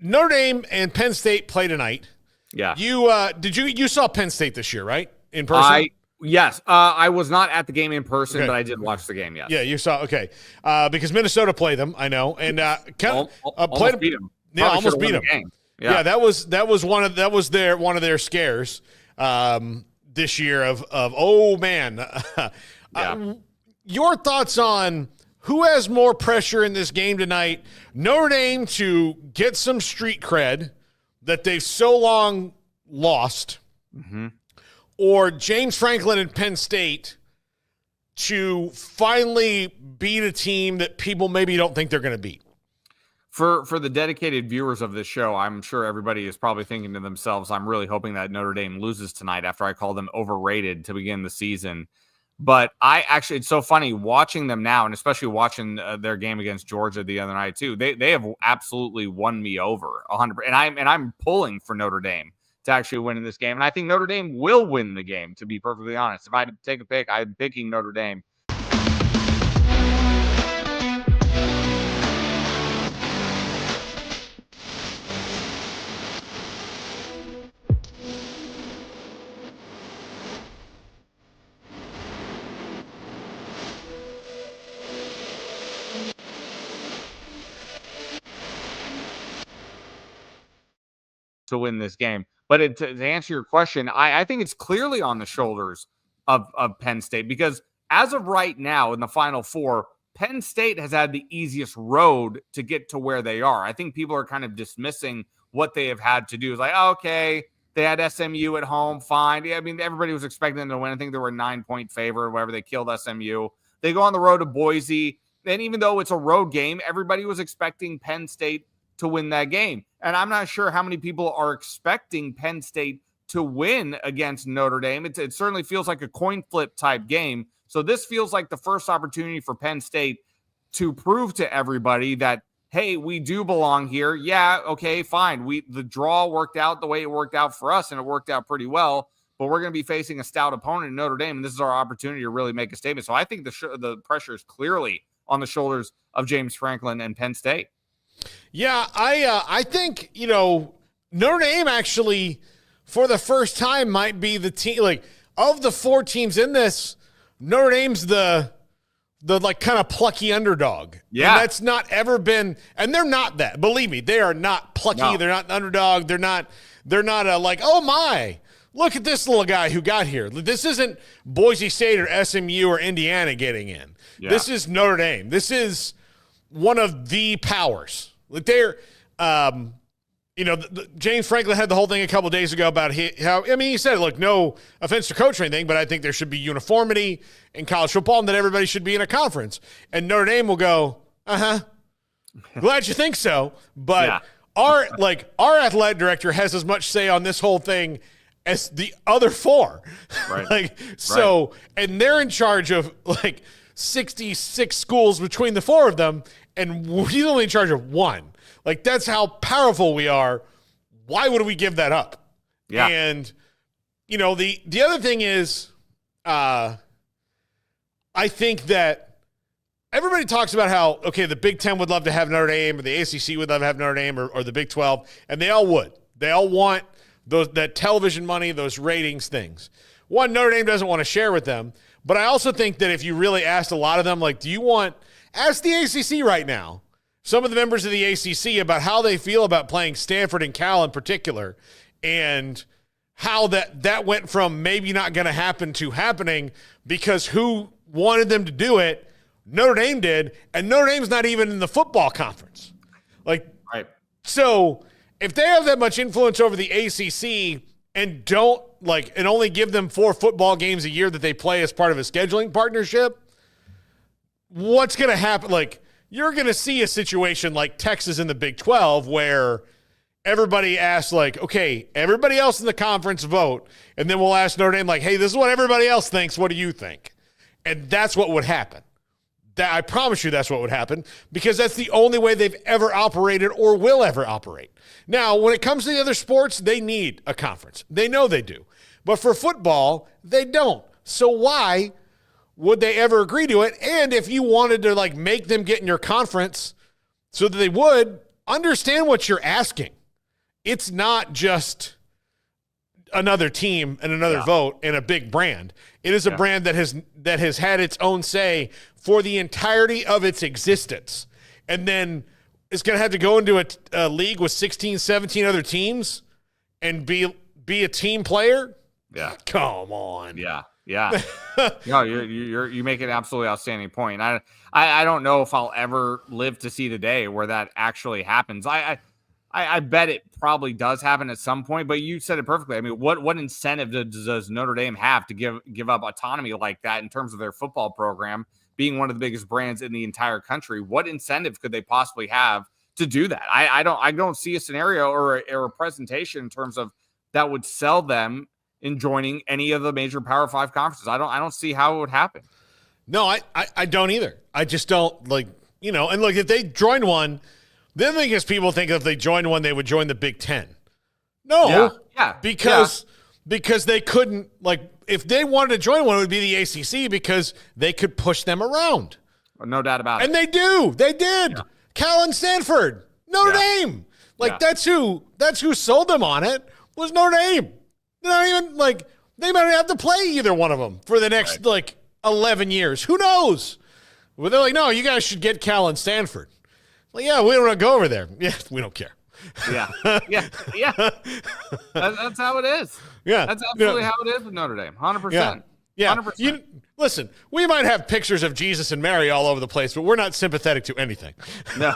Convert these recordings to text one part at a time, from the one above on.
Notre Dame and Penn State play tonight. Yeah. You saw Penn State this year, right? In person? Yes. I was not at the game in person, Okay. But I did watch the game, yes. Yeah, you saw. Okay. Because Minnesota played them, I know. And almost beat them. Yeah, almost beat them. Yeah, that was one of their scares this year of oh man. Your thoughts on who has more pressure in this game tonight? Notre Dame to get some street cred that they've so long lost, or James Franklin and Penn State to finally beat a team that people maybe don't think they're going to beat? For the dedicated viewers of this show, I'm sure everybody is probably thinking to themselves, I'm really hoping that Notre Dame loses tonight after I called them overrated to begin the season. But it's so funny watching them now, and especially watching their game against Georgia the other night too. They have absolutely won me over 100%. And I'm pulling for Notre Dame to actually win in this game. And I think Notre Dame will win the game, to be perfectly honest. If I had to take a pick, I'm picking Notre Dame. To win this game. But to answer your question, I think it's clearly on the shoulders of Penn State, because as of right now in the Final Four, Penn State has had the easiest road to get to where they are. I think people are kind of dismissing what they have had to do. It's like, okay, they had SMU at home, fine. Yeah, I mean, everybody was expecting them to win. I think they were a 9-point favorite or whatever. They killed SMU. They go on the road to Boise. And even though it's a road game, everybody was expecting Penn State to win that game. And I'm not sure how many people are expecting Penn State to win against Notre Dame. It certainly feels like a coin flip type game. So this feels like the first opportunity for Penn State to prove to everybody that, hey, we do belong here. Yeah, okay, fine. The draw worked out the way it worked out for us, and it worked out pretty well. But we're going to be facing a stout opponent in Notre Dame, and this is our opportunity to really make a statement. So I think the pressure is clearly on the shoulders of James Franklin and Penn State. Yeah, I think, Notre Dame actually, for the first time, might be the team, like, of the four teams in this, Notre Dame's the like kind of plucky underdog. Yeah. And that's not ever been, and they're not that. Believe me, they are not plucky. No. They're not the underdog. They're not like, oh my, look at this little guy who got here. This isn't Boise State or SMU or Indiana getting in. Yeah. This is Notre Dame. This is one of the powers. Like they're, James Franklin had the whole thing a couple of days ago about how, he said, look, no offense to coach or anything, but I think there should be uniformity in college football and that everybody should be in a conference. And Notre Dame will go, glad you think so. But our athletic director has as much say on this whole thing as the other four. Right. And they're in charge of 66 schools between the four of them, and he's only in charge of one. Like, that's how powerful we are. Why would we give that up? Yeah. And, the other thing is, I think that everybody talks about how, okay, the Big Ten would love to have Notre Dame, or the ACC would love to have Notre Dame, or the Big 12, and they all would. They all want that television money, those ratings things. One, Notre Dame doesn't want to share with them, but I also think that if you really asked a lot of them, like, ask the ACC right now, some of the members of the ACC about how they feel about playing Stanford and Cal in particular, and how that went from maybe not going to happen to happening because who wanted them to do it? Notre Dame did, and Notre Dame's not even in the football conference. Right. So if they have that much influence over the ACC and don't and only give them 4 football games a year that they play as part of a scheduling partnership, what's going to happen? You're going to see a situation like Texas in the Big 12 where everybody asks, okay, everybody else in the conference vote, and then we'll ask Notre Dame, hey, this is what everybody else thinks. What do you think? And that's what would happen. I promise you that's what would happen, because that's the only way they've ever operated or will ever operate. Now, when it comes to the other sports, they need a conference. They know they do. But for football, they don't. So why would they ever agree to it? And if you wanted to make them get in your conference so that they would, understand what you're asking. It's not just another team and another vote and a big brand. It is a brand that has had its own say for the entirety of its existence. And then it's going to have to go into a league with 16, 17 other teams and be a team player? Yeah. Come on. Yeah. No, you make an absolutely outstanding point. I don't know if I'll ever live to see the day where that actually happens. I bet it probably does happen at some point, but you said it perfectly. I mean, what incentive does Notre Dame have to give up autonomy like that in terms of their football program being one of the biggest brands in the entire country? What incentive could they possibly have to do that? I don't see a scenario or a presentation in terms of that would sell them in joining any of the major Power 5 conferences. I don't see how it would happen. No, I don't either. I just don't and look, if they join one, the other thing is people think if they joined one, they would join the Big Ten. No, because they couldn't, if they wanted to join one, it would be the ACC because they could push them around. No doubt about it. And they do. They did. Yeah. Cal and Stanford, Notre Dame. That's who sold them on it was Notre Dame. They're not even, they might have to play either one of them for the next, 11 years. Who knows? Well, they're like, no, you guys should get Cal and Stanford. Well, yeah, we don't want to go over there. Yeah, we don't care. Yeah. That's how it is. Yeah. That's absolutely how it is with Notre Dame. 100%. Yeah. 100%. Listen, we might have pictures of Jesus and Mary all over the place, but we're not sympathetic to anything. No,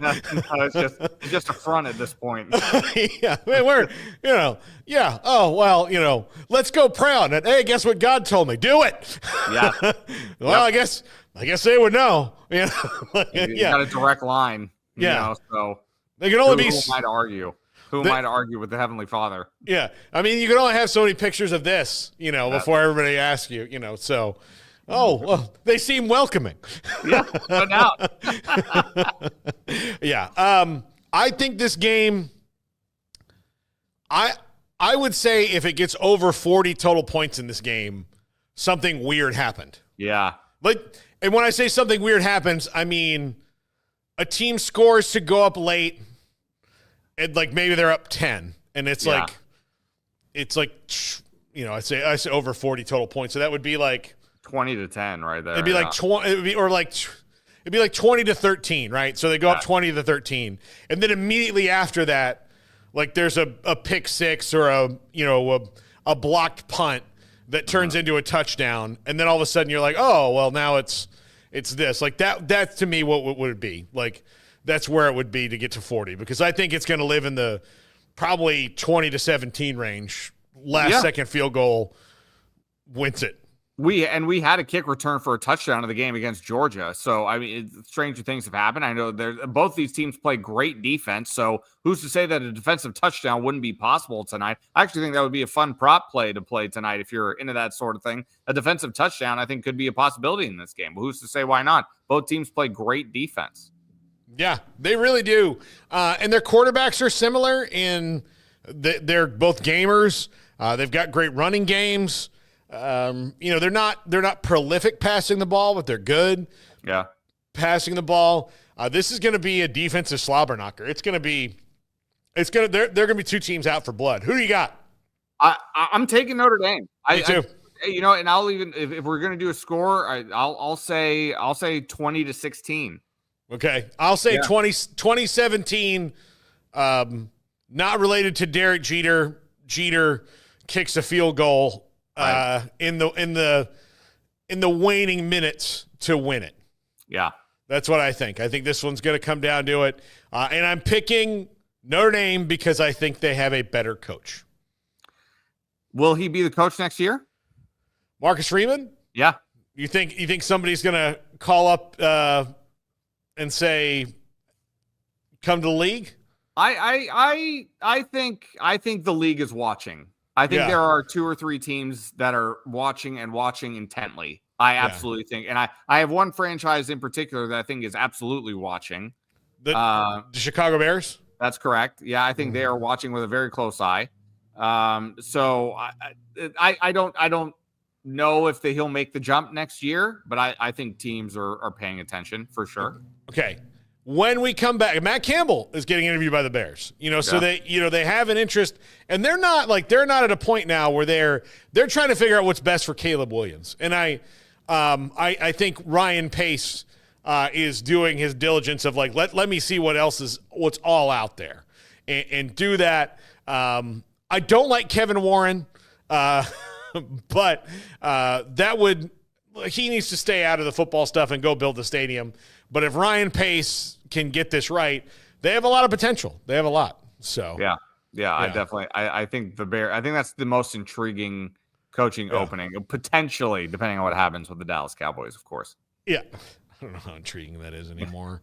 it's just a front at this point. Yeah. I mean, oh, well, let's go proud. And, hey, guess what God told me? Do it. Yeah. Well, I guess they would know. You got a direct line. So they can only be. Who am I to argue? Who am I to argue with the Heavenly Father? Yeah. I mean, you can only have so many pictures of this, before everybody asks you, so. Oh, well, they seem welcoming. Yeah, no doubt. Yeah. I think this game, I would say if it gets over 40 total points in this game, something weird happened. Yeah. And when I say something weird happens, I mean a team scores to go up late and maybe they're up 10 and I say over 40 total points. So that would be 20-10 right there. It'd be it'd be 20 to 13, right? So they go up 20 to 13. And then immediately after that, there's a pick six or a blocked punt that turns into a touchdown. And then all of a sudden you're like, oh, well, now it's this. That's to me what would it be. That's where it would be to get to 40 because I think it's going to live in the probably 20 to 17 range. Last second field goal wins it. We had a kick return for a touchdown in the game against Georgia. So, I mean, stranger things have happened. I know both these teams play great defense. So who's to say that a defensive touchdown wouldn't be possible tonight? I actually think that would be a fun prop play to play tonight if you're into that sort of thing. A defensive touchdown, I think, could be a possibility in this game. But who's to say why not? Both teams play great defense. Yeah, they really do. And their quarterbacks are similar in they're both gamers. They've got great running games. They're not prolific passing the ball, but they're good. Yeah. Passing the ball. This is going to be a defensive slobber knocker. They're going to be two teams out for blood. Who do you got? I'm taking Notre Dame. Me too. And I'll even if we're going to do a score, I'll say 20 to 16. Okay. I'll say 2017, not related to Derek Jeter. Jeter kicks a field goal in the waning minutes to win it. Yeah. That's what I think. I think this one's going to come down to it. And I'm picking Notre Dame because I think they have a better coach. Will he be the coach next year? Marcus Freeman? Yeah. You think somebody's going to call up and say, come to the league? I think the league is watching. I think there are two or three teams that are watching intently. I absolutely think. And I have one franchise in particular that I think is absolutely watching. The Chicago Bears? That's correct. Yeah, I think they are watching with a very close eye. So I don't know if he'll make the jump next year, but I think teams are paying attention for sure. Okay. when we come back, Matt Campbell is getting interviewed by the Bears, so they have an interest, and they're not at a point now where they're trying to figure out what's best for Caleb Williams. And I think Ryan Pace is doing his diligence of let me see what's all out there and do that. I don't like Kevin Warren, but he needs to stay out of the football stuff and go build the stadium. But if Ryan Pace can get this right, they have a lot of potential. They have a lot. So yeah. I think I think that's the most intriguing coaching opening, potentially, depending on what happens with the Dallas Cowboys, of course. Yeah. I don't know how intriguing that is anymore.